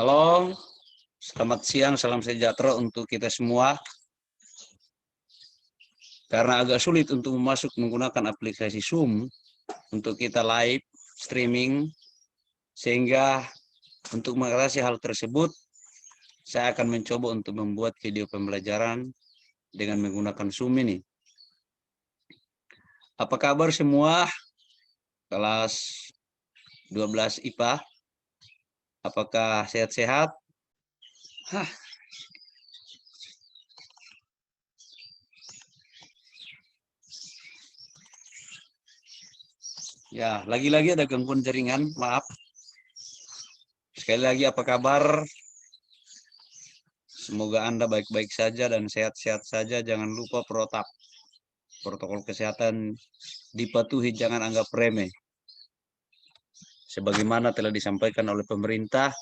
Halo, selamat siang, salam sejahtera untuk kita semua. Karena agak sulit untuk masuk menggunakan aplikasi Zoom untuk kita live streaming, sehingga untuk mengatasi hal tersebut, saya akan mencoba untuk membuat video pembelajaran dengan menggunakan Zoom ini. Apa kabar semua kelas 12 IPA? Apakah sehat-sehat? Ya, lagi-lagi ada gangguan jaringan, maaf. Sekali lagi, apa kabar? Semoga Anda baik-baik saja dan sehat-sehat saja. Jangan lupa protokol kesehatan dipatuhi, jangan anggap remeh. Sebagaimana telah disampaikan oleh pemerintah,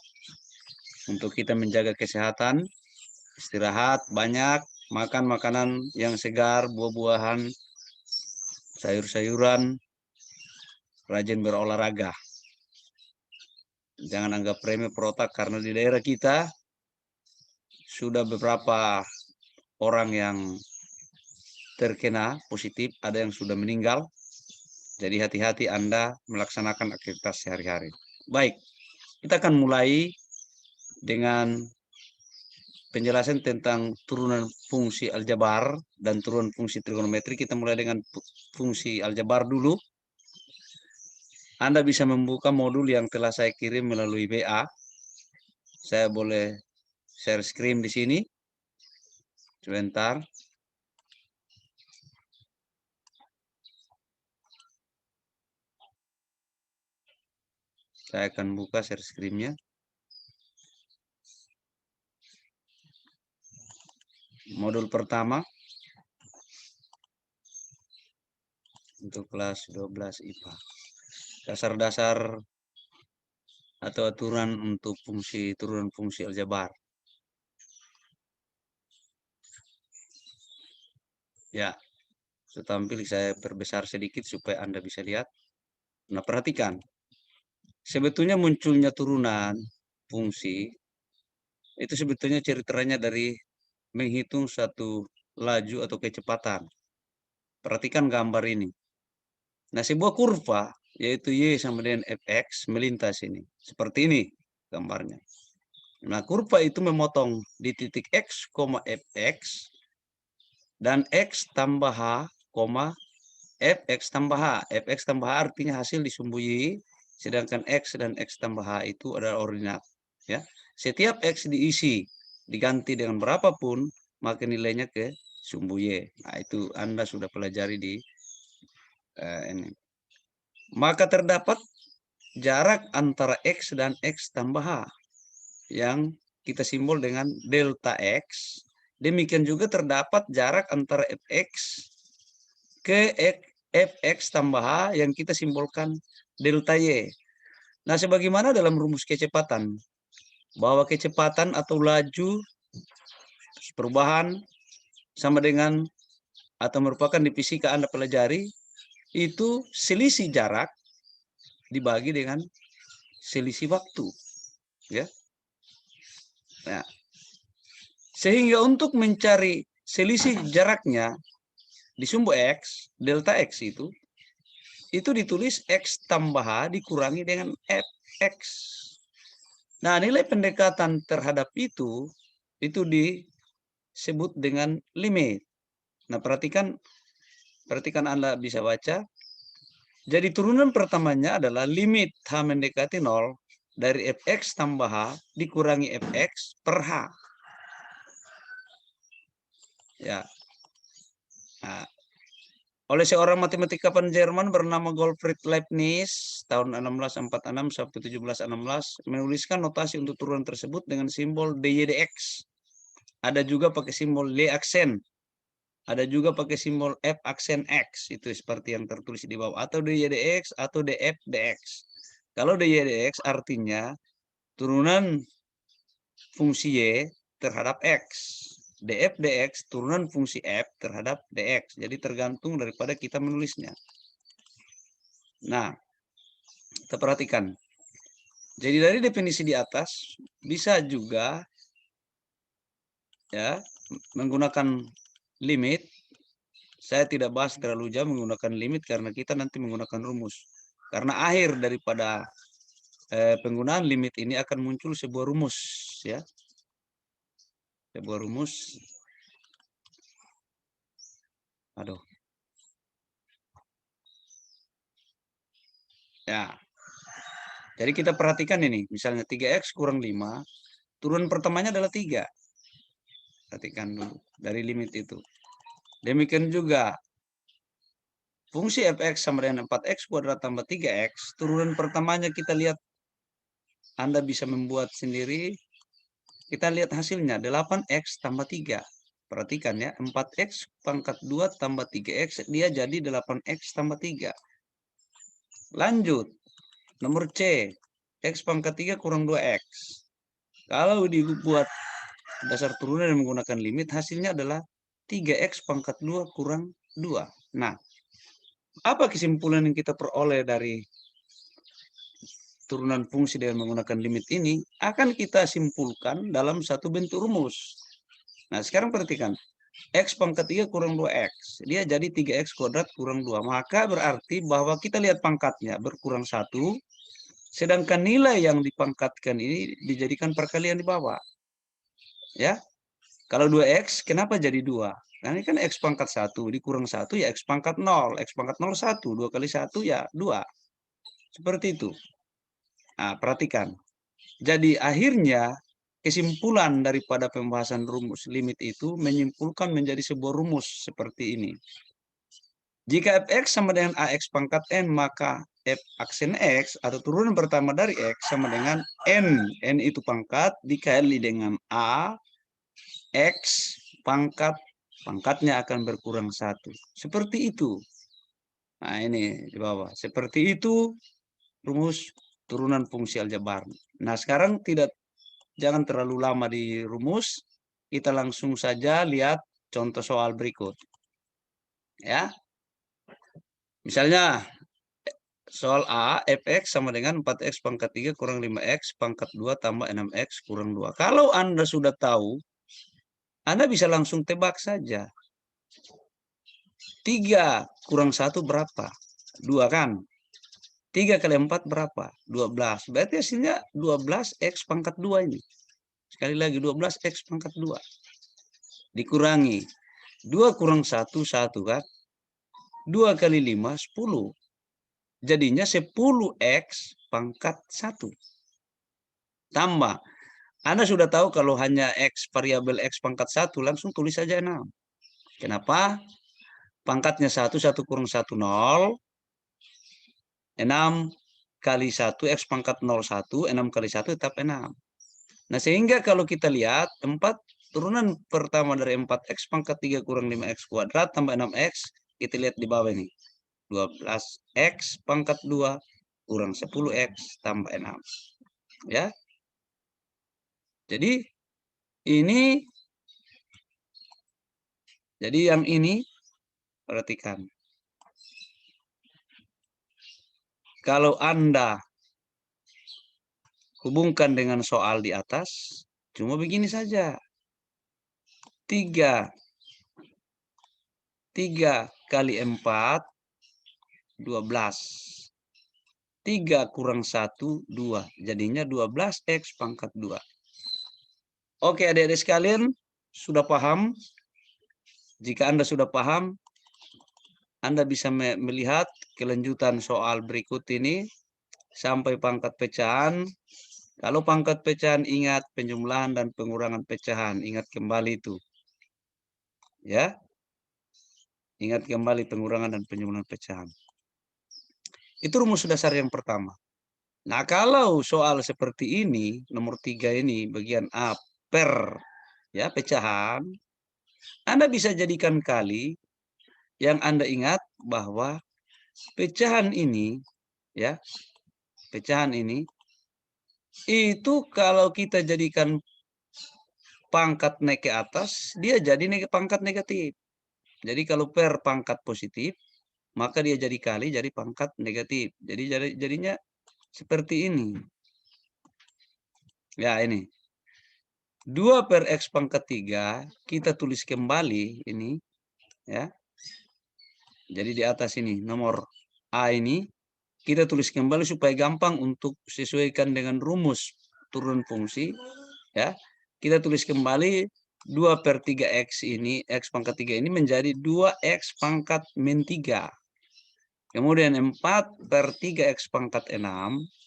untuk kita menjaga kesehatan, istirahat banyak, makan makanan yang segar, buah-buahan, sayur-sayuran, rajin berolahraga. Jangan anggap remeh protap, karena di daerah kita sudah beberapa orang yang terkena positif, ada yang sudah meninggal. Jadi hati-hati Anda melaksanakan aktivitas sehari-hari. Baik, kita akan mulai dengan penjelasan tentang turunan fungsi aljabar dan turunan fungsi trigonometri. Kita mulai dengan fungsi aljabar dulu. Anda bisa membuka modul yang telah saya kirim melalui WA. Saya boleh share screen di sini. Sebentar. Saya akan buka share screen-nya. Modul pertama untuk kelas 12 IPA. Dasar-dasar atau aturan untuk turunan fungsi aljabar. Ya, tampil saya perbesar sedikit supaya Anda bisa lihat. Nah, perhatikan. Sebetulnya munculnya turunan fungsi itu sebetulnya ceritanya dari menghitung satu laju atau kecepatan. Perhatikan gambar ini. Nah, sebuah kurva yaitu Y sama dengan Fx melintas ini. Seperti ini gambarnya. Nah, kurva itu memotong di titik X, Fx dan X tambah H, Fx tambah H. Fx tambah H artinya hasil di sumbu Y, sedangkan X dan X tambah H itu adalah ordinat. Ya. Setiap X diisi, diganti dengan berapapun, maka nilainya ke sumbu Y. Nah, itu Anda sudah pelajari di ini. Maka terdapat jarak antara X dan X tambah H yang kita simbol dengan delta X. Demikian juga terdapat jarak antara Fx ke Fx tambah H yang kita simbolkan delta Y. Nah, sebagaimana dalam rumus kecepatan, bahwa kecepatan atau laju perubahan sama dengan atau merupakan di fisika Anda pelajari, itu selisih jarak dibagi dengan selisih waktu. Ya. Nah, sehingga untuk mencari selisih jaraknya di sumbu X, delta X itu ditulis X tambah H dikurangi dengan Fx. Nah, nilai pendekatan terhadap itu disebut dengan limit. Nah, perhatikan Anda bisa baca. Jadi turunan pertamanya adalah limit H mendekati 0 dari Fx tambah H dikurangi Fx per H. Ya. Nah, oleh seorang matematikawan Jerman bernama Gottfried Leibniz tahun 1646 sampai 1716 menuliskan notasi untuk turunan tersebut dengan simbol dydx. Ada juga pakai simbol D aksen. Ada juga pakai simbol F aksen X. Itu seperti yang tertulis di bawah. Atau dydx atau df dx. Kalau dydx artinya turunan fungsi Y terhadap X. df dx turunan fungsi F terhadap dx. Jadi tergantung daripada kita menulisnya. Nah, kita perhatikan. Jadi dari definisi di atas, bisa juga ya menggunakan limit. Saya tidak bahas terlalu jauh menggunakan limit karena kita nanti menggunakan rumus. Karena akhir daripada penggunaan limit ini akan muncul sebuah rumus ya. Sebuah rumus. Aduh. Ya. Jadi kita perhatikan ini, misalnya 3x kurang 5, turunan pertamanya adalah 3. Perhatikan dulu dari limit itu. Demikian juga fungsi fx sama dengan 4x kuadrat tambah 3x, turunan pertamanya kita lihat, Anda bisa membuat sendiri. Kita lihat hasilnya, 8x tambah 3. Perhatikan ya, 4x pangkat 2 tambah 3x, dia jadi 8x tambah 3. Lanjut, nomor C, x pangkat 3 kurang 2x. Kalau dibuat dasar turunan yang menggunakan limit, hasilnya adalah 3x pangkat 2 kurang 2. Nah, apa kesimpulan yang kita peroleh dari turunan fungsi dengan menggunakan limit ini? Akan kita simpulkan dalam satu bentuk rumus. Nah, sekarang perhatikan. X pangkat 3 kurang 2x. Dia jadi 3x kuadrat kurang 2. Maka berarti bahwa kita lihat pangkatnya berkurang 1. Sedangkan nilai yang dipangkatkan ini dijadikan perkalian di bawah. Ya. Kalau 2x, kenapa jadi 2? Nah, ini kan x pangkat 1, dikurang 1 ya x pangkat 0. X pangkat 0, 1. 2 kali 1 ya 2. Seperti itu. Nah, perhatikan. Jadi akhirnya kesimpulan daripada pembahasan rumus limit itu menyimpulkan menjadi sebuah rumus seperti ini. Jika fx sama dengan ax pangkat n, maka f aksen x atau turunan pertama dari x sama dengan n. N itu pangkat dikali dengan a, x pangkatnya akan berkurang 1. Seperti itu. Nah, ini di bawah. Seperti itu rumus turunan fungsi aljabar. Nah, sekarang jangan terlalu lama di rumus. Kita langsung saja lihat contoh soal berikut. Ya. Misalnya soal A, fx sama dengan 4x pangkat 3 kurang 5x pangkat 2 tambah 6x kurang 2. Kalau Anda sudah tahu, Anda bisa langsung tebak saja. 3 kurang 1 berapa? 2 kan? 3 kali 4 berapa? 12. Berarti hasilnya 12x pangkat 2 ini. Sekali lagi 12x pangkat 2. Dikurangi. 2 kurang 1, 1 kan? 2 kali 5, 10. Jadinya 10x pangkat 1. Tambah. Anda sudah tahu kalau hanya x, variabel x pangkat 1, langsung tulis saja 6. Kenapa? Pangkatnya 1, 1 kurang 1, 0. 6 kali 1, x pangkat 0, 1. 6 kali 1 tetap 6. Nah, sehingga kalau kita lihat, turunan pertama dari 4x pangkat 3 kurang 5x kuadrat tambah 6x, kita lihat di bawah ini. 12x pangkat 2 kurang 10x tambah 6. Ya. Jadi yang ini perhatikan. Kalau Anda hubungkan dengan soal di atas, cuma begini saja. 3 kali 4, 12. 3 kurang 1, 2. Jadinya 12x pangkat 2. Oke, adik-adik sekalian, sudah paham? Jika Anda sudah paham, Anda bisa melihat kelanjutan soal berikut ini sampai pangkat pecahan. Kalau pangkat pecahan, ingat penjumlahan dan pengurangan pecahan. Ingat kembali itu. Ya. Ingat kembali pengurangan dan penjumlahan pecahan. Itu rumus dasar yang pertama. Nah, kalau soal seperti ini, nomor 3 ini, bagian A, per ya pecahan, Anda bisa jadikan kali. Yang Anda ingat bahwa pecahan ini, ya, pecahan ini, itu kalau kita jadikan pangkat naik ke atas, dia jadi pangkat negatif. Jadi kalau per pangkat positif, maka dia jadi kali jadi pangkat negatif. Jadi jadinya seperti ini. Ya, ini. 2 per X pangkat 3, kita tulis kembali ini, ya. Jadi di atas ini, nomor A ini, kita tulis kembali supaya gampang untuk sesuaikan dengan rumus turun fungsi, ya. Kita tulis kembali 2 per 3X ini, X pangkat 3 ini menjadi 2X pangkat min 3. Kemudian 4 per 3X pangkat 6,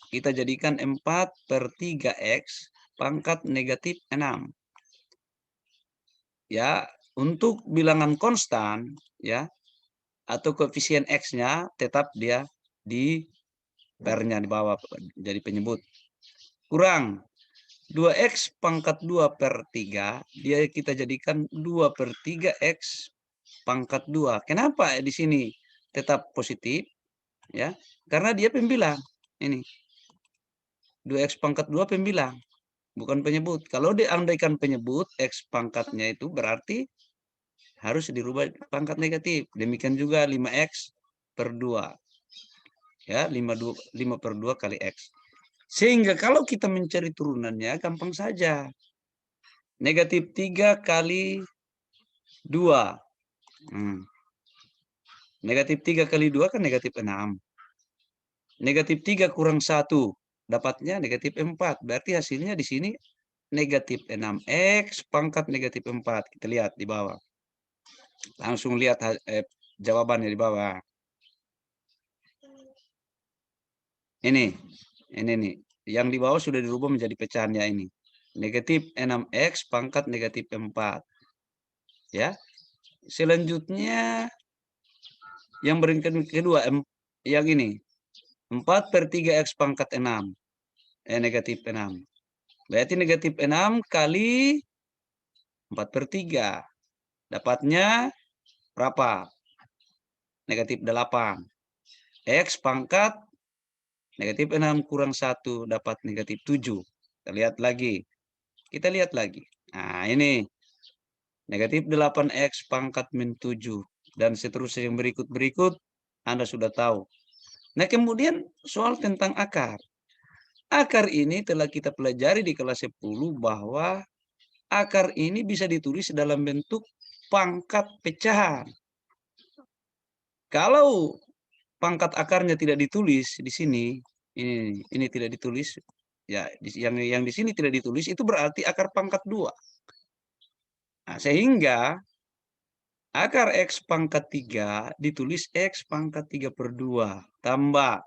kita jadikan 4 per 3X pangkat negatif 6. Ya, untuk bilangan konstan, ya, atau koefisien X-nya tetap dia di per-nya di bawah, jadi penyebut. Kurang 2X pangkat 2 per 3, dia kita jadikan 2 per 3X pangkat 2. Kenapa di sini tetap positif? Ya, karena dia pembilang. Ini 2X pangkat 2 pembilang, bukan penyebut. Kalau diandaikan penyebut, X pangkatnya itu berarti harus dirubah pangkat negatif. Demikian juga 5X per 2. Ya, 5 per 2 kali X. Sehingga kalau kita mencari turunannya gampang saja. Negatif 3 kali 2. Negatif 3 kali 2 kan negatif 6. Negatif 3 kurang 1. Dapatnya negatif 4. Berarti hasilnya di sini negatif 6X pangkat negatif 4. Kita lihat di bawah. Langsung lihat jawabannya di bawah. Ini nih. Yang di bawah sudah dirubah menjadi pecahannya ini. Negatif 6X pangkat negatif 4. Ya. Selanjutnya yang berikut kedua, yang ini. 4 per 3X pangkat 6. Negatif 6. Berarti negatif 6 kali 4 per 3. Dapatnya berapa? Negatif 8. X pangkat negatif 6 kurang 1 dapat negatif 7. Kita lihat lagi. Nah, ini. Negatif 8X pangkat min 7. Dan seterusnya yang berikut-berikut, Anda sudah tahu. Nah, kemudian soal tentang akar. Akar ini telah kita pelajari di kelas 10 bahwa akar ini bisa ditulis dalam bentuk pangkat pecahan. Kalau pangkat akarnya tidak ditulis di sini, ini tidak ditulis, ya yang di sini tidak ditulis itu berarti akar pangkat 2. Nah, sehingga akar X pangkat 3 ditulis X pangkat 3 per 2 tambah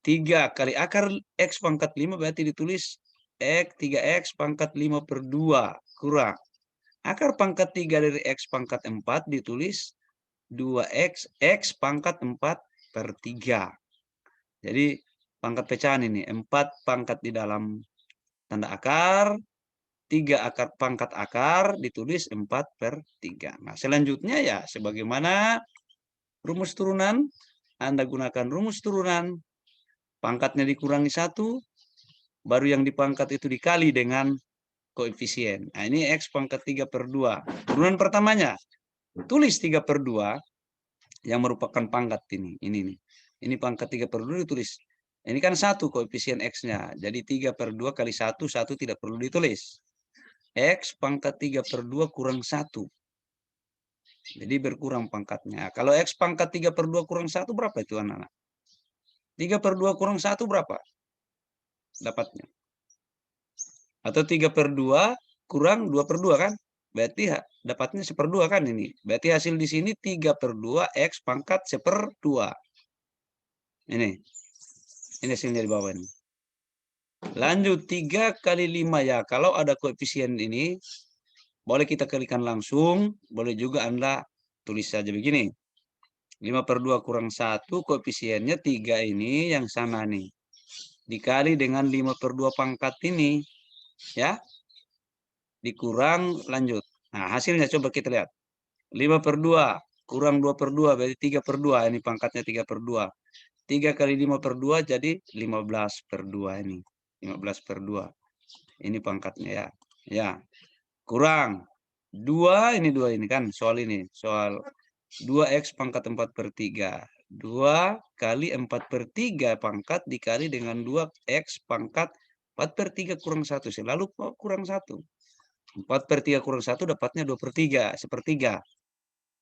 3 kali akar X pangkat 5 berarti ditulis X 3X pangkat 5 per 2 kurang. Akar pangkat 3 dari X pangkat 4 ditulis 2X X pangkat 4 per 3. Jadi pangkat pecahan ini 4 pangkat di dalam tanda akar, 3 akar pangkat akar ditulis 4 per 3. Nah, selanjutnya ya sebagaimana rumus turunan, Anda gunakan rumus turunan, pangkatnya dikurangi 1, baru yang dipangkat itu dikali dengan koefisien. Nah, ini X pangkat 3 per 2. Turunan pertamanya, tulis 3 per 2, yang merupakan pangkat ini. Ini nih. Ini pangkat 3 per 2 ditulis. Ini kan 1 koefisien X-nya. Jadi 3 per 2 kali 1, 1 tidak perlu ditulis. X pangkat 3 per 2 kurang 1. Jadi berkurang pangkatnya. Kalau X pangkat 3 per 2 kurang 1 berapa itu anak-anak? 3 per 2 kurang 1 berapa? Dapatnya. Atau 3 per 2 kurang 2 per 2 kan? Berarti dapatnya 1/2 kan ini. Berarti hasil di sini 3 per 2 X pangkat 1/2. Ini. Ini hasilnya di bawah ini. Lanjut 3 kali 5 ya. Kalau ada koefisien ini, boleh kita kalikan langsung. Boleh juga Anda tulis saja begini. 5 per 2 kurang 1, koefisiennya 3 ini yang sana nih. Dikali dengan 5 per 2 pangkat ini. Ya. Dikurang lanjut. Nah, hasilnya coba kita lihat. 5 per 2 kurang 2 per 2 berarti 3 per 2. Ini pangkatnya 3 per 2. 3 kali 5 per 2 jadi 15 per 2 ini. 15 per 2. Ini pangkatnya ya. Ya. Kurang 2 ini kan soal ini. Soal 2X pangkat 4 per 3. 2 kali 4 per 3 pangkat dikali dengan 2X pangkat 4/3 kurang 1 selalu kurang 1. 4/3 kurang 1 dapatnya 2/3, sepertiga.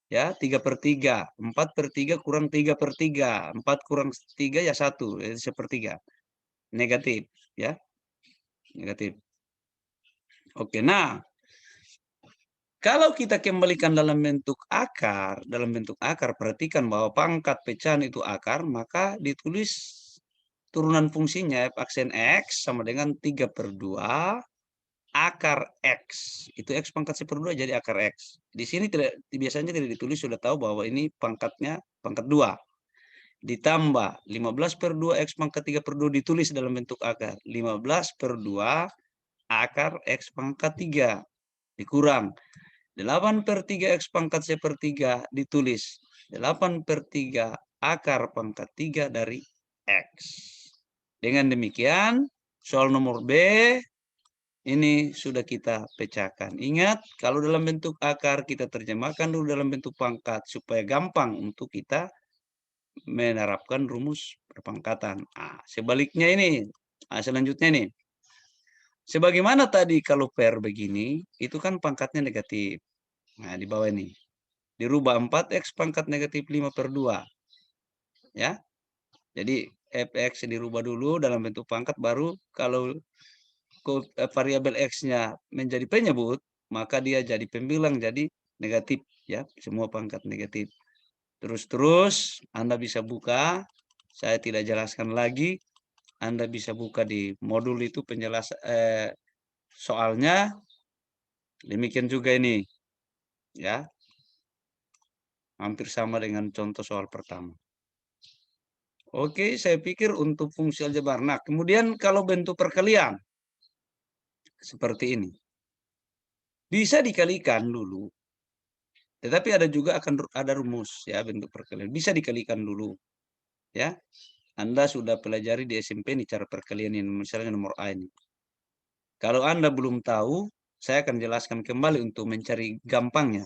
Ya, 3/3. 4/3 kurang 3/3. 4 kurang 3 ya 1, sepertiga. Negatif, ya, negatif. Oke, nah, kalau kita kembalikan dalam bentuk akar, perhatikan bahwa pangkat pecahan itu akar, maka ditulis turunan fungsinya f aksen X sama dengan 3/2 akar X. Itu X pangkat 1/2 jadi akar X. Di sini biasanya tidak ditulis, sudah tahu bahwa ini pangkatnya pangkat 2. Ditambah 15/2 X pangkat 3/2 ditulis dalam bentuk akar. 15/2 akar X pangkat 3. Dikurang 8/3 X pangkat 1/3 ditulis 8/3 akar pangkat 3 dari X. Dengan demikian, soal nomor B ini sudah kita pecahkan. Ingat, kalau dalam bentuk akar kita terjemahkan dulu dalam bentuk pangkat supaya gampang untuk kita menerapkan rumus perpangkatan. Sebaliknya ini, selanjutnya ini. Sebagaimana tadi kalau per begini, itu kan pangkatnya negatif. Nah, di bawah ini. Dirubah 4X pangkat negatif 5/2. Ya. Jadi, fx dirubah dulu dalam bentuk pangkat, baru kalau variabel X-nya menjadi penyebut, maka dia jadi pembilang, jadi negatif. Ya, semua pangkat negatif. Terus Anda bisa buka, saya tidak jelaskan lagi, Anda bisa buka di modul itu penjelasan soalnya. Demikian juga ini, ya, hampir sama dengan contoh soal pertama. Oke, saya pikir untuk fungsi aljabar. Nah, kemudian kalau bentuk perkalian seperti ini, bisa dikalikan dulu, tetapi ada juga akan ada rumus, ya, bentuk perkalian bisa dikalikan dulu, ya. Anda sudah pelajari di SMP nih cara perkalian ini, misalnya nomor A ini. Kalau Anda belum tahu, saya akan jelaskan kembali untuk mencari gampangnya.